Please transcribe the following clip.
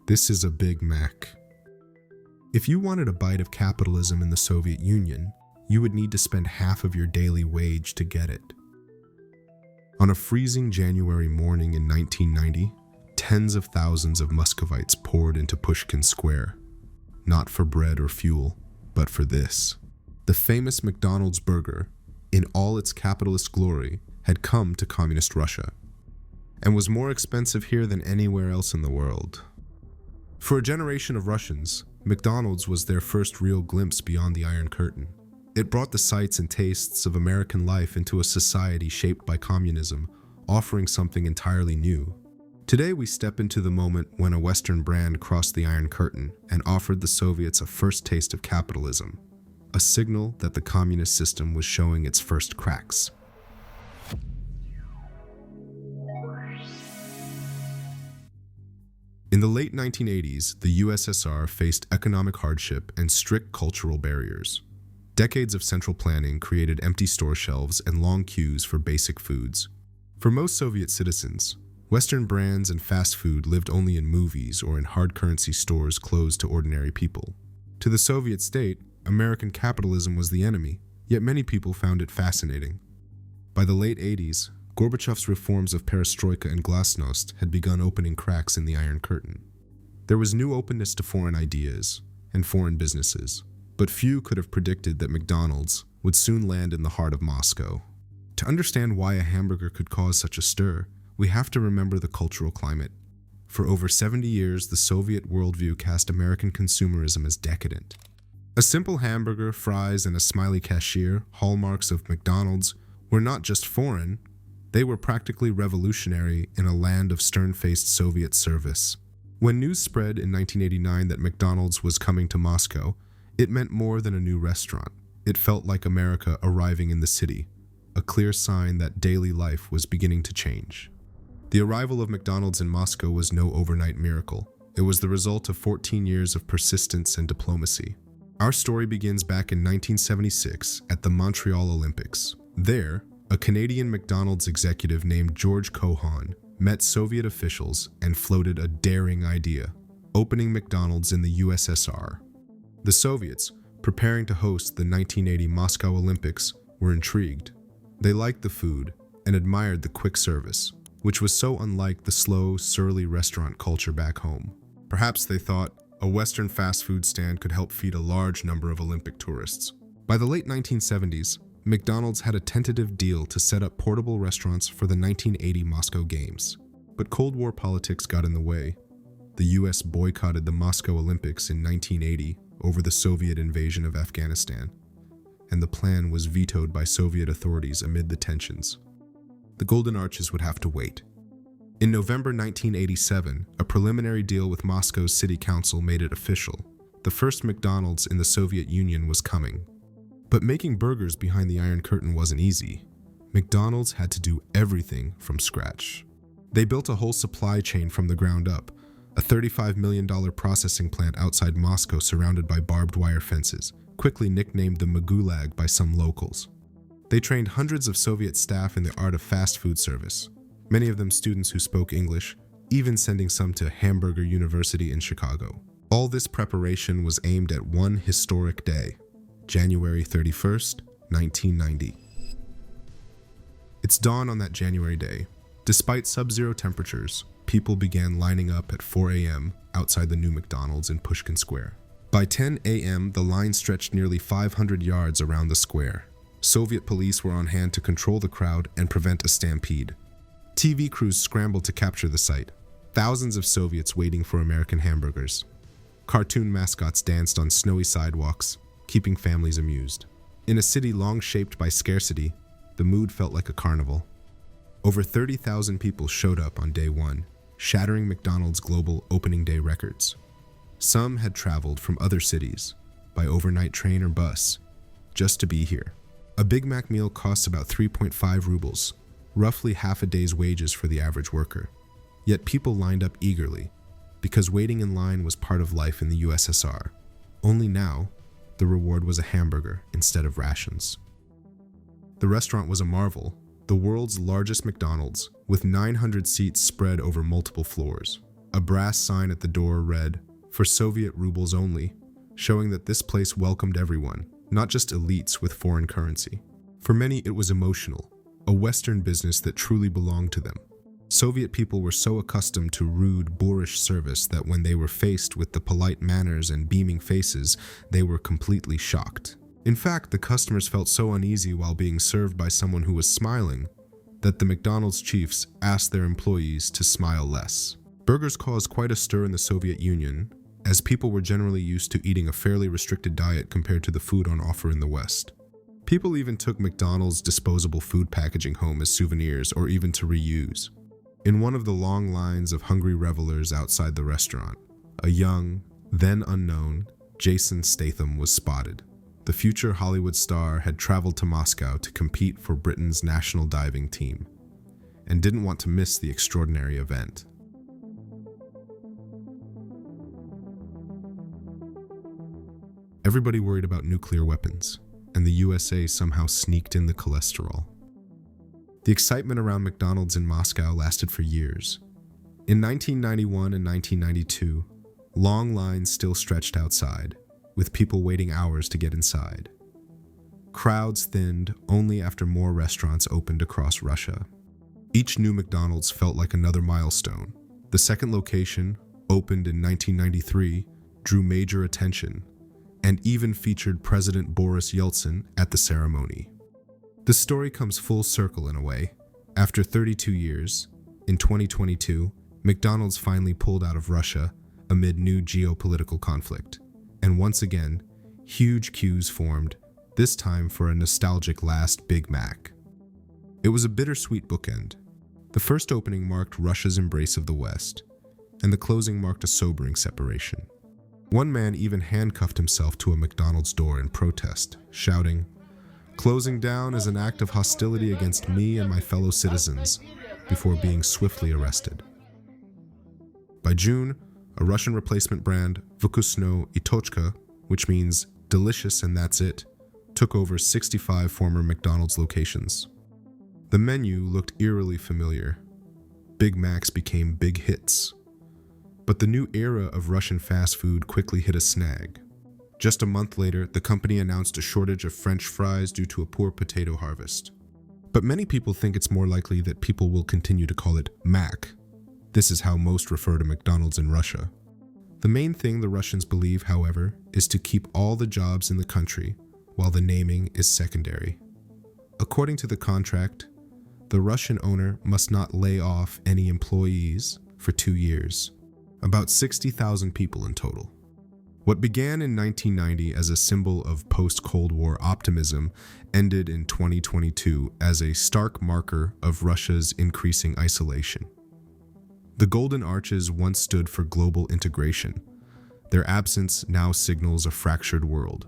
This is a Big Mac. If you wanted a bite of capitalism in the Soviet Union, you would need to spend half of your daily wage to get it. On a freezing January morning in 1990, tens of thousands of Muscovites poured into Pushkin Square, not for bread or fuel, but for this. The famous McDonald's burger, in all its capitalist glory, had come to communist Russia, and was more expensive here than anywhere else in the world. For a generation of Russians, McDonald's was their first real glimpse beyond the Iron Curtain. It brought the sights and tastes of American life into a society shaped by communism, offering something entirely new. Today we step into the moment when a Western brand crossed the Iron Curtain and offered the Soviets a first taste of capitalism, a signal that the communist system was showing its first cracks. In the late 1980s, the USSR faced economic hardship and strict cultural barriers. Decades of central planning created empty store shelves and long queues for basic foods. For most Soviet citizens, Western brands and fast food lived only in movies or in hard currency stores closed to ordinary people. To the Soviet state, American capitalism was the enemy, yet many people found it fascinating. By the late 80s, Gorbachev's reforms of perestroika and glasnost had begun opening cracks in the Iron Curtain. There was new openness to foreign ideas and foreign businesses, but few could have predicted that McDonald's would soon land in the heart of Moscow. To understand why a hamburger could cause such a stir, we have to remember the cultural climate. For over 70 years, the Soviet worldview cast American consumerism as decadent. A simple hamburger, fries, and a smiley cashier, hallmarks of McDonald's, were not just foreign, they were practically revolutionary in a land of stern-faced Soviet service. When news spread in 1989 that McDonald's was coming to Moscow, it meant more than a new restaurant. It felt like America arriving in the city, a clear sign that daily life was beginning to change. The arrival of McDonald's in Moscow was no overnight miracle. It was the result of 14 years of persistence and diplomacy. Our story begins back in 1976 at the Montreal Olympics. There, a Canadian McDonald's executive named George Cohon met Soviet officials and floated a daring idea: opening McDonald's in the USSR. The Soviets, preparing to host the 1980 Moscow Olympics, were intrigued. They liked the food and admired the quick service, which was so unlike the slow, surly restaurant culture back home. Perhaps they thought a Western fast food stand could help feed a large number of Olympic tourists. By the late 1970s, McDonald's had a tentative deal to set up portable restaurants for the 1980 Moscow Games. But Cold War politics got in the way. The US boycotted the Moscow Olympics in 1980 over the Soviet invasion of Afghanistan, and the plan was vetoed by Soviet authorities amid the tensions. The Golden Arches would have to wait. In November 1987, a preliminary deal with Moscow's city council made it official. The first McDonald's in the Soviet Union was coming. But making burgers behind the Iron Curtain wasn't easy. McDonald's had to do everything from scratch. They built a whole supply chain from the ground up, a $35 million processing plant outside Moscow surrounded by barbed wire fences, quickly nicknamed the Gulag by some locals. They trained hundreds of Soviet staff in the art of fast food service, many of them students who spoke English, even sending some to Hamburger University in Chicago. All this preparation was aimed at one historic day, January 31st, 1990. It's dawn on that January day. Despite sub-zero temperatures, people began lining up at 4 a.m. outside the new McDonald's in Pushkin Square. By 10 a.m., the line stretched nearly 500 yards around the square. Soviet police were on hand to control the crowd and prevent a stampede. TV crews scrambled to capture the sight. Thousands of Soviets waiting for American hamburgers. Cartoon mascots danced on snowy sidewalks, keeping families amused. In a city long shaped by scarcity, the mood felt like a carnival. Over 30,000 people showed up on day one, shattering McDonald's global opening day records. Some had traveled from other cities, by overnight train or bus, just to be here. A Big Mac meal costs about 3.5 rubles, roughly half a day's wages for the average worker. Yet people lined up eagerly, because waiting in line was part of life in the USSR. Only now, the reward was a hamburger instead of rations. The restaurant was a marvel, the world's largest McDonald's, with 900 seats spread over multiple floors. A brass sign at the door read, "For Soviet rubles only," showing that this place welcomed everyone, not just elites with foreign currency. For many, it was emotional, a Western business that truly belonged to them. Soviet people were so accustomed to rude, boorish service that when they were faced with the polite manners and beaming faces, they were completely shocked. In fact, the customers felt so uneasy while being served by someone who was smiling that the McDonald's chiefs asked their employees to smile less. Burgers caused quite a stir in the Soviet Union, as people were generally used to eating a fairly restricted diet compared to the food on offer in the West. People even took McDonald's disposable food packaging home as souvenirs or even to reuse. In one of the long lines of hungry revelers outside the restaurant, a young, then unknown, Jason Statham was spotted. The future Hollywood star had traveled to Moscow to compete for Britain's national diving team, and didn't want to miss the extraordinary event. Everybody worried about nuclear weapons, and the USA somehow sneaked in the cholesterol. The excitement around McDonald's in Moscow lasted for years. In 1991 and 1992, long lines still stretched outside, with people waiting hours to get inside. Crowds thinned only after more restaurants opened across Russia. Each new McDonald's felt like another milestone. The second location, opened in 1993, drew major attention, and even featured President Boris Yeltsin at the ceremony. The story comes full circle in a way. After 32 years, in 2022, McDonald's finally pulled out of Russia amid new geopolitical conflict. And once again, huge queues formed, this time for a nostalgic last Big Mac. It was a bittersweet bookend. The first opening marked Russia's embrace of the West, and the closing marked a sobering separation. One man even handcuffed himself to a McDonald's door in protest, shouting, "Closing down is an act of hostility against me and my fellow citizens," before being swiftly arrested. By June, a Russian replacement brand, Vkusno i Tochka, which means delicious and that's it, took over 65 former McDonald's locations. The menu looked eerily familiar. Big Macs became big hits. But the new era of Russian fast food quickly hit a snag. Just a month later, the company announced a shortage of French fries due to a poor potato harvest. But many people think it's more likely that people will continue to call it Mac. This is how most refer to McDonald's in Russia. The main thing the Russians believe, however, is to keep all the jobs in the country, while the naming is secondary. According to the contract, the Russian owner must not lay off any employees for 2 years. About 60,000 people in total. What began in 1990 as a symbol of post-Cold War optimism ended in 2022 as a stark marker of Russia's increasing isolation. The Golden Arches once stood for global integration. Their absence now signals a fractured world.